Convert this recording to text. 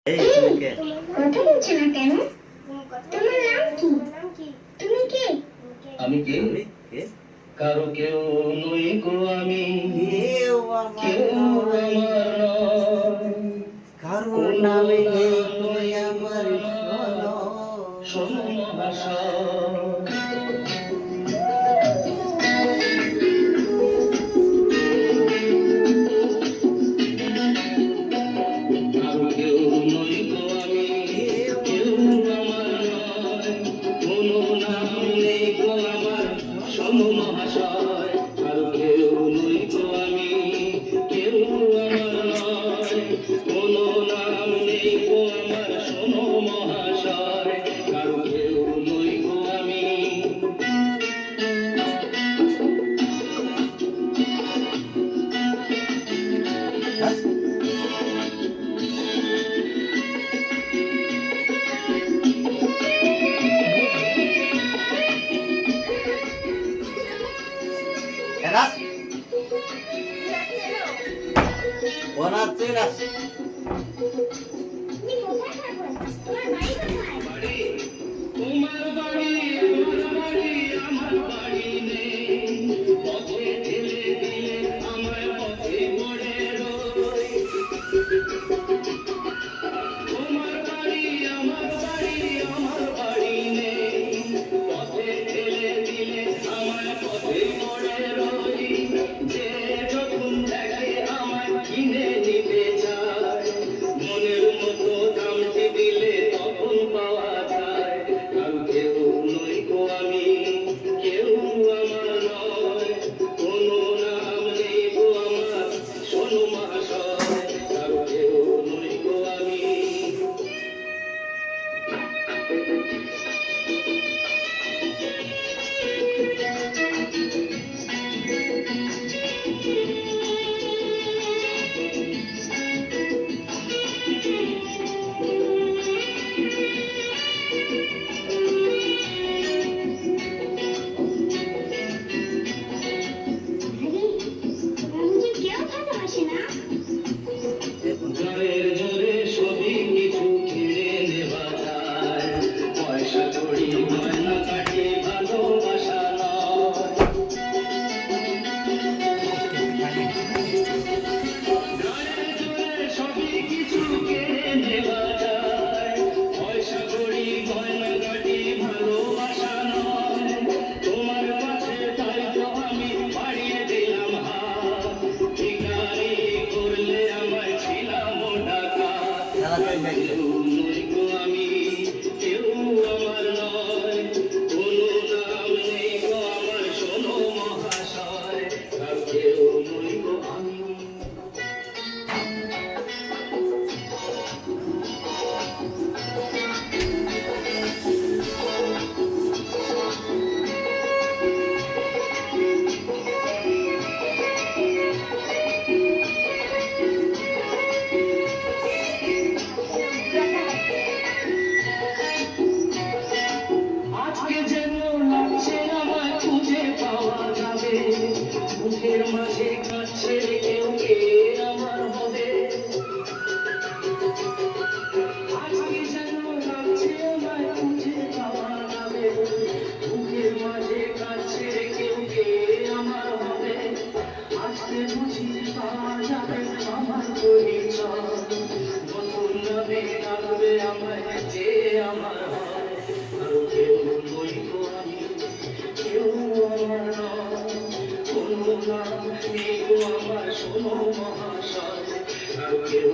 এই এই, তুমি কে? কথা বলছো না কেন? তোমার নাম কি? তুমি কে? আমি কে? আমি কে? কারো কেউ নই গো আমি, কেউ আমার কেউ নয়, আমার নয়। কারোর নামে নেই তুমি আমার শোনো। শোনো মহাশয়, কারো কেউ নই গো আমি, কেউ কেউ আমার নয়। কোনো নাম নেই গো আমার, শোনো মহাশয়। কারো কেউ নই গো আমি, কেউ আমার নয়। কোনো নাম নেই গো আমার, শোনো মহাশয়। কারো কেউ নই গো আমি। হ্যাঁ? এরাস ওনার তোমার বাড়ি আমার বাড়ি, আমার বাড়ি নেই। পথে ঠেলে দিলে আমায় পথে পড়ে রই। তোমার বাড়ি আমার বাড়ি, আমার বাড়ি নেই। পথে ঠেলে দিলে আমায় পথে পড়ে রই। যে যখন দেখে আমায় কিনে নিতে চায়, মনের মতো দামটি দিলে তখন পাওয়া যায়। কারো কেউ নই গো আমি, কেউ আমার নয়। কোনো নাম নেই গো আমার, শোনো মহাশয়। কারো কেউ নই গো আমি। আমাকে কেউ ভালোবাসে না। গায়ের জোরে সবই কিছু কিনে নেওয়া যায়। পয়সা কড়ি গয়না কাটি ভালোবাসা নয়। গায়ের জোরে সবই কিছু কিনে নেওয়া যায়। পয়সা কড়ি গয়না কাটি ভালোবাসা নয়। তোমার কাছে তাই তো আমি বাড়িয়ে দিলাম হাত। ভিখারি করলে আমায় ছিলাম টাকা। কেউ নই গো আমি, কেউ আমার নয়। কোনো নাম নেই গো আমার, শোনো মহাশয়। আর কেউ নই গো আমি। আজকে যেন লাগছে আমায় খুঁজে পাওয়া যাবে। বুকের মাঝে কাছে কেউ কে আমার হবে। আজকে যেন লাগছে আমায় খুঁজে পাওয়া যাবে। বুকের মাঝে কাছে কেউ কে আমার হবে। আজকে বুঝি পাওয়া যাবে আমার পরিচয়। নতুন নামে ডাকবে আমায়, যে আমার হয়। কারো কেউ নই গো আমি, কেউ আমার নয়। কোনো নাম নেই গো আমার, শোনো মহাশয়। কারো কেউ